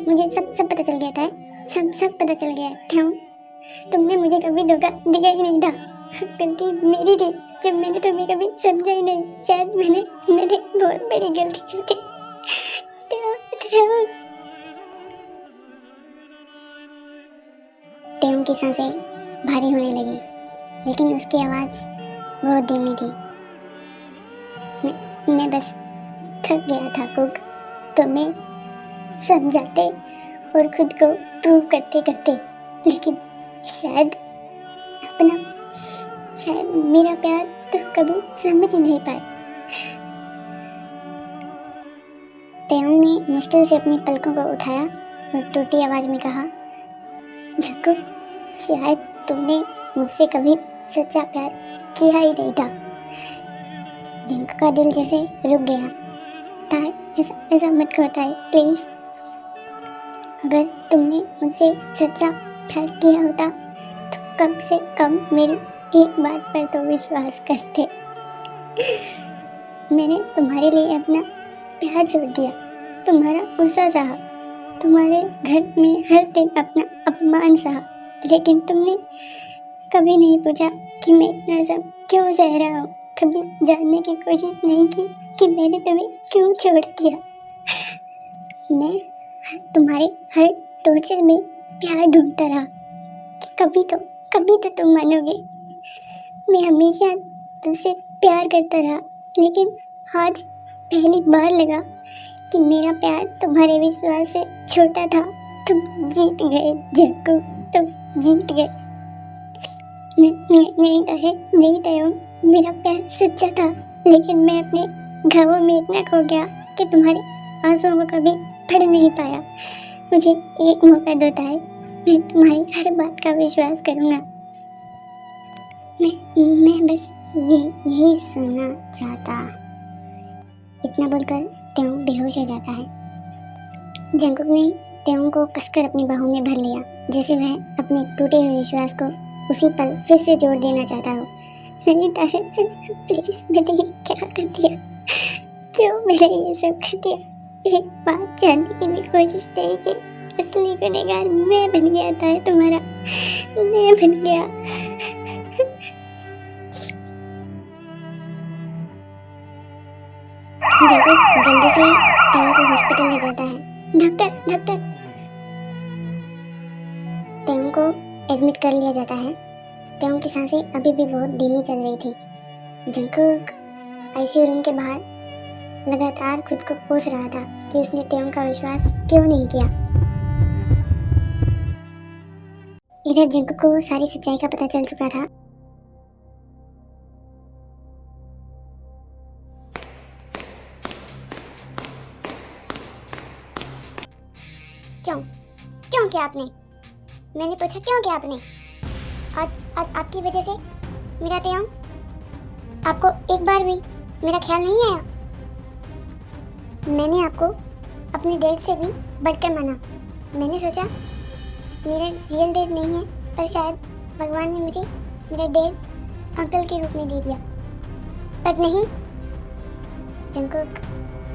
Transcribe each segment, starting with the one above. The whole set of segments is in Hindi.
मुझे सब पता चल गया था। सब पता चल गया था। तुमने मुझे कभी धोखा दिया ही नहीं था। गलती मेरी थी जब मैंने तुम्हें कभी समझा ही नहीं। शायद मैंने बहुत बड़ी गलती की थी। टेम की सांसें भारी होने लगी, लेकिन उसकी आवाज बहुत धीमी थी। मैं बस थक गया था कुक। तुम्हें समझाते और खुद को प्रूव करते करते, लेकिन शायद मेरा प्यार तो कभी समझ ही नहीं पाए। तेयोंग ने मुश्किल से अपनी पलकों को उठाया और टूटी आवाज में कहा, जक्कू, शायद तुमने मुझसे कभी सच्चा प्यार किया ही नहीं था। जिंक का दिल जैसे रुक गया। ताई, ऐसा मत कहो ताई, प्लीज। अगर तुमने मुझसे सच्चा प्यार किया होता तो कम से कम मेरी एक बात पर तो विश्वास करते। मैंने तुम्हारे लिए अपना प्यार छोड़ दिया, तुम्हारा गुस्सा सहा, तुम्हारे घर में हर दिन अपना अपमान सहा, लेकिन तुमने कभी नहीं पूछा कि मैं इतना सब क्यों सह रहा हूँ। कभी जानने की कोशिश नहीं की कि मैंने तुम्हें क्यों छोड़ दिया। मैं तुम्हारे हर टॉर्चर में प्यार ढूंढता रहा कि कभी तो तुम मानोगे। मैं हमेशा तुमसे प्यार करता रहा, लेकिन आज पहली बार लगा कि मेरा प्यार तुम्हारे विश्वास से छोटा था। तुम जीत गए जक्कू, तुम जीत गए। नहीं तय, मेरा प्यार सच्चा था, लेकिन मैं अपने घावों में इतना खो गया कि तुम्हारे आंसुओं को कभी पढ़ नहीं पाया। मुझे एक मौका दो ताई, मैं तुम्हारी हर बात का विश्वास करूंगा। मैं बस यही सुनना चाहता। इतना बोलकर तेयोंग बेहोश हो जाता है। जंगकुक ने तेयोंग को कसकर अपनी बाहों में भर लिया, जैसे वह अपने टूटे हुए विश्वास को उसी पल फिर से जोड़ देना चाहता हो। नहीं ताई, प्लीज, मैंने ये क्या कर दिया? क्यों मैंने ये सब कर दिया? एक बात जानने की भी कोशिश नहीं की। असली गुनहगार मैं बन गया था, तुम्हारा मैं बन गया। जंगकुक जल्दी से तेयोंग को हॉस्पिटल ले जाता है। डॉक्टर। तेयोंग को एडमिट कर लिया जाता है। तेयोंग की सांसें अभी भी बहुत धीमी चल रही थी। जंगकुक आईसीयू रूम के बाहर लगातार खुद को कोस रहा था कि उसने तेयोंग का विश्वास क्यों नहीं किया। इधर जंगकुक को सारी सच्चाई का पता चल चुका था। क्यों किया आपने? मैंने पूछा क्यों किया आपने? आज आपकी वजह से मेरा तेयोंग, आपको एक बार भी मेरा ख्याल नहीं आया? मैंने आपको अपने डैड से भी बढ़कर माना। मैंने सोचा मेरा रियल डैड नहीं है, पर शायद भगवान ने मुझे मेरा डैड अंकल के रूप में दे दिया, पर नहीं। जंगकुक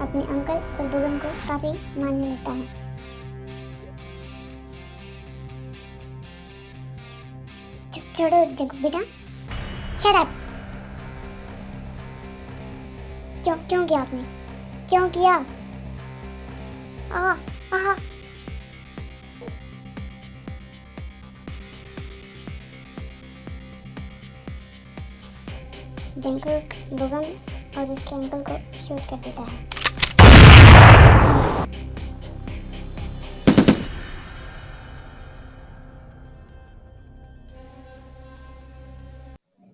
अपने अंकल और बुगम को काफी मानने लगता है। छोड़ो जंगकुक बेटा, शट अप। क्यों किया आपने? क्यों किया? जंगकुक बुगम और उसके अंकल को शूट कर देता है।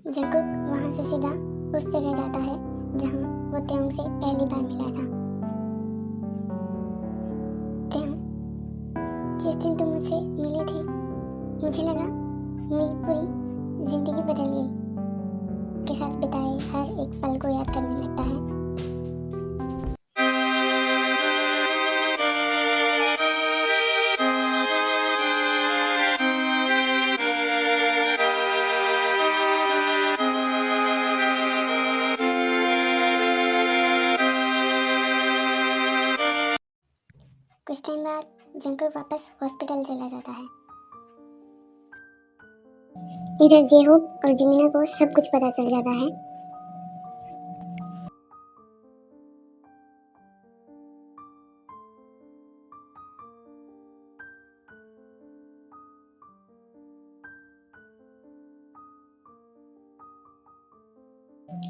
जंगकुक वहां से सीधा उस जगह जाता है जहां वो तेयोंग से पहली बार मिला था। तेयोंग, जिस दिन तुम मुझसे मिली थी, मुझे लगा मेरी पूरी जिंदगी बदल गई। के साथ बिताए हर एक पल को याद करने लगता है। कुछ टाइम बाद जंकुक वापस हॉस्पिटल चला जाता है। इधर जेहोक और जिमिना को सब कुछ पता चल जाता है।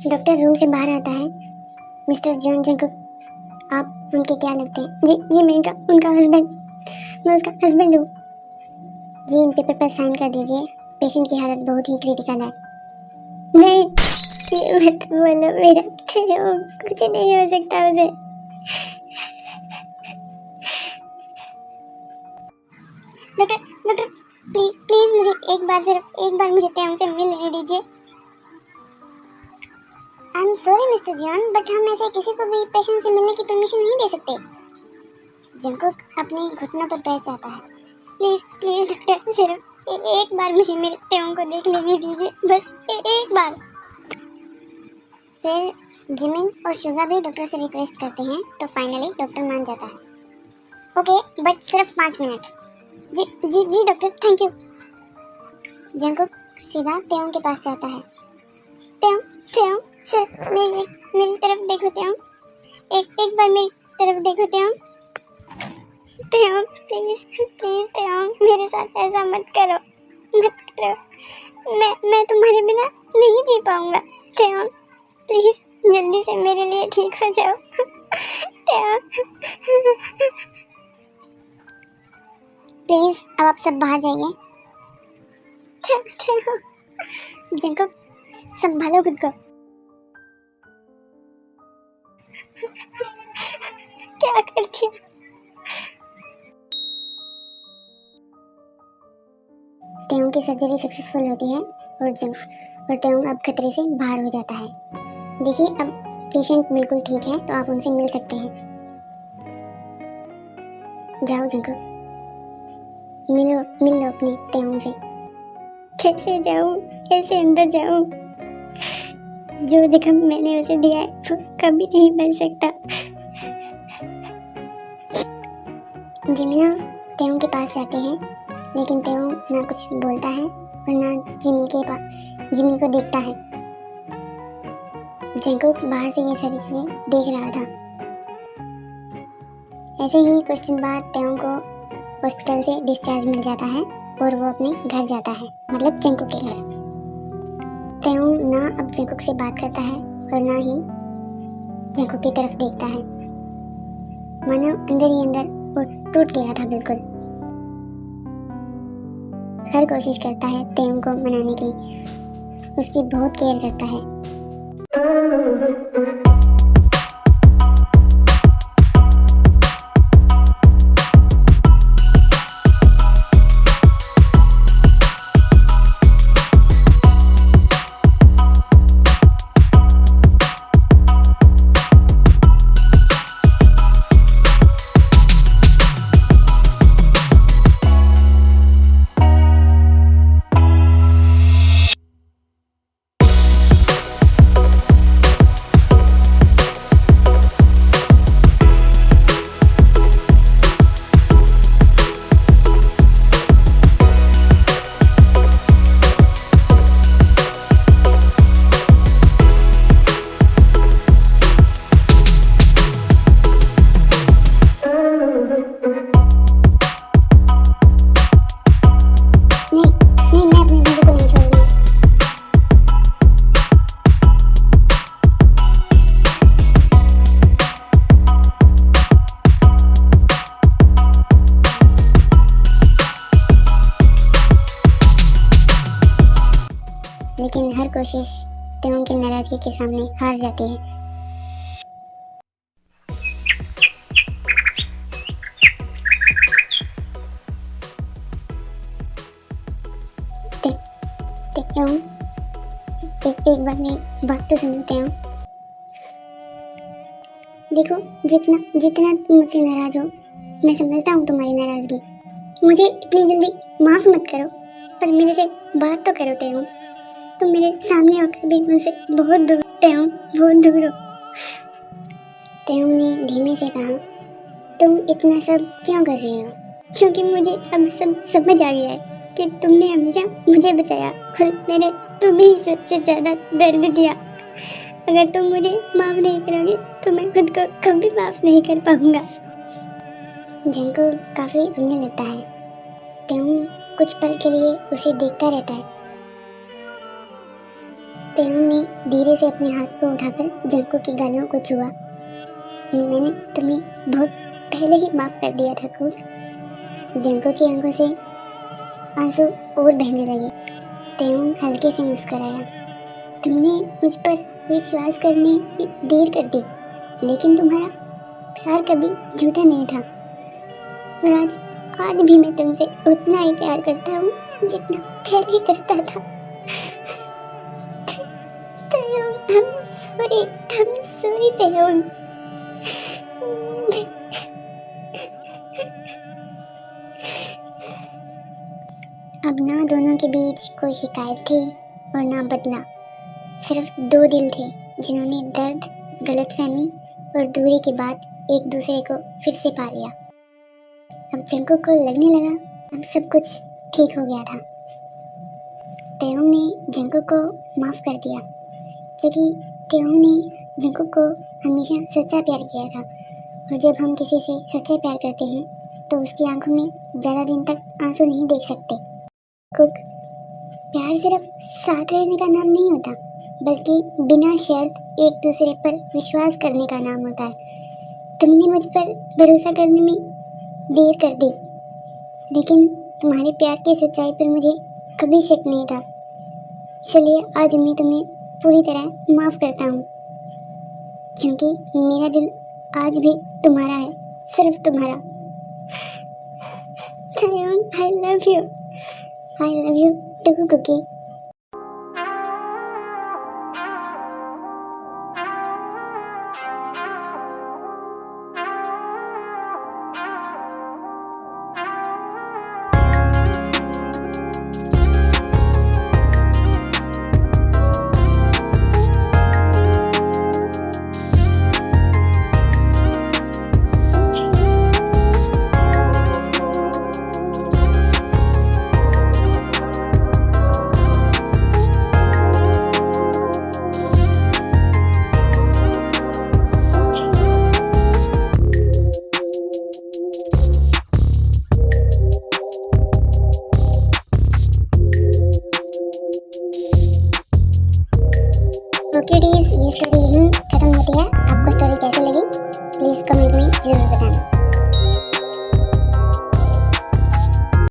डॉक्टर रूम से बाहर आता है। मिस्टर जॉन जंकुक, आप उनके क्या लगते हैं? जी मैं उनका हस्बैंड, मैं उसका हस्बैंड हूँ। जी इन पेपर पर साइन कर दीजिए, पेशेंट की हालत बहुत ही क्रिटिकल है। नहीं, ये मत बोलो मेरा कुछ नहीं हो सकता उसे। डॉक्टर डॉक्टर प्लीज मुझे सिर्फ एक बार मुझे तेयंग से मिल लेने दीजिए। I am sorry mister John, but हम ऐसे किसी को भी पेशेंट से मिलने की परमिशन नहीं दे सकते। जंकुक अपने घुटनों पर बैठ जाता है। प्लीज डॉक्टर, सिर्फ एक बार मुझे मेरे तेयंग को देख लेने दीजिए, बस एक बार। फिर जिमिन और शुगा भी डॉक्टर से रिक्वेस्ट करते हैं, तो फाइनली डॉक्टर मान जाता है। ओके, बट सिर्फ 5 मिनट। जी डॉक्टर, थैंक यू। जंकुक सीधा तेयंग के पास जाता है। तेयंग सर, मेरी तरफ देखो तेयंग, एक बार मेरी तरफ देखो तेयंग। प्लीज तेयंग, मेरे साथ ऐसा मत करो। मैं तुम्हारे बिना नहीं जी पाऊंगा। तेयंग प्लीज जल्दी से मेरे लिए ठीक हो जाओ। तेयंग प्लीज अब आप सब बाहर जाइए। जंकुक संभालो खुद को। क्या कर दिया? तेयंग की सर्जरी सक्सेसफुल होती है और तेयंग अब खतरे से बाहर हो जाता है। देखिए अब पेशेंट बिल्कुल ठीक है, तो आप उनसे मिल सकते हैं। जाओ जंकुक, मिल लो अपने तेयंग से। कैसे जाऊं, कैसे अंदर जाऊं? जो जख्म मैंने उसे दिया है वो कभी नहीं बन सकता। जिमिना तेयंग के पास जाते हैं, लेकिन तेयंग ना कुछ बोलता है और ना जिमिन को देखता है। जंकुक बाहर से ये सारी चीजें देख रहा था। ऐसे ही कुछ दिन बाद तेयंग को हॉस्पिटल से डिस्चार्ज मिल जाता है और वो अपने घर जाता है, मतलब जंकुक के घर। तेयंग ना अब जंकुक से बात करता है और ना ही जंकुक की तरफ देखता है, मानो अंदर ही अंदर वो टूट गया था बिल्कुल। हर कोशिश करता है तेयंग को मनाने की, उसकी बहुत केयर करता है। लेकिन हर कोशिश तेयंग की नाराजगी के सामने हार जाती है। तेयंग एक बार मेरी बात तो सुनो तेयंग। देखो जितना तुम मुझसे नाराज हो, मैं समझता हूँ तुम्हारी नाराजगी। मुझे इतनी जल्दी माफ मत करो, पर मेरे से बात तो करो तेयंग। तुम मेरे सामने होकर भी मुझसे बहुत दूर हो तेयंग, बहुत दूर हो। तेयंग ने धीमे से कहा, तुम इतना सब क्यों कर रही हो? क्योंकि मुझे अब सब समझ आ गया है कि तुमने हमेशा मुझे बचाया और मैंने तुम्हें ही सबसे ज़्यादा दर्द दिया। अगर तुम मुझे माफ़ नहीं करोगे तो मैं खुद को कभी माफ़ नहीं कर पाऊंगा। जंको काफ़ी रोने लगता है। तेहुंग कुछ पल के लिए उसे देखता रहता है। तेहुंग ने धीरे से अपने हाथ को उठाकर जंको की गालों को छुआ। मैंने तुम्हें बहुत पहले ही माफ़ कर दिया था खूब। जंको की आंखों से आंसू और बहने लगे। तेहुंग हल्के से मुस्कुराया। तुमने मुझ पर विश्वास करने में देर कर दी, लेकिन तुम्हारा प्यार कभी झूठा नहीं था। और आज भी मैं तुमसे उतना ही प्यार करता हूँ जितना पहले करता था। तेहुंग, I'm sorry तेहुंग। अब ना दोनों के बीच कोई शिकायत थी और ना बदला। सिर्फ दो दिल थे जिन्होंने दर्द, गलतफहमी और दूरी के बाद एक दूसरे को फिर से पा लिया। अब जंको को लगने लगा अब सब कुछ ठीक हो गया था। तेहुंग ने जंको को माफ़ कर दिया क्योंकि तेहुंग ने जंको को हमेशा सच्चा प्यार किया था। और जब हम किसी से सच्चा प्यार करते हैं तो उसकी आंखों में ज़्यादा दिन तक आंसू नहीं देख सकते। प्यार सिर्फ साथ रहने का नाम नहीं होता, बल्कि बिना शर्त एक दूसरे पर विश्वास करने का नाम होता है। तुमने मुझ पर भरोसा करने में देर कर दी, लेकिन तुम्हारे प्यार की सच्चाई पर मुझे कभी शक नहीं था। इसलिए आज मैं तुम्हें पूरी तरह माफ़ करता हूँ, क्योंकि मेरा दिल आज भी तुम्हारा है, सिर्फ तुम्हारा। I love you too, Cookie. Okay डीज, ये स्टोरी यहीं खत्म होती है। आपको स्टोरी कैसी लगी प्लीज़ कमेंट में ज़रूर बताना।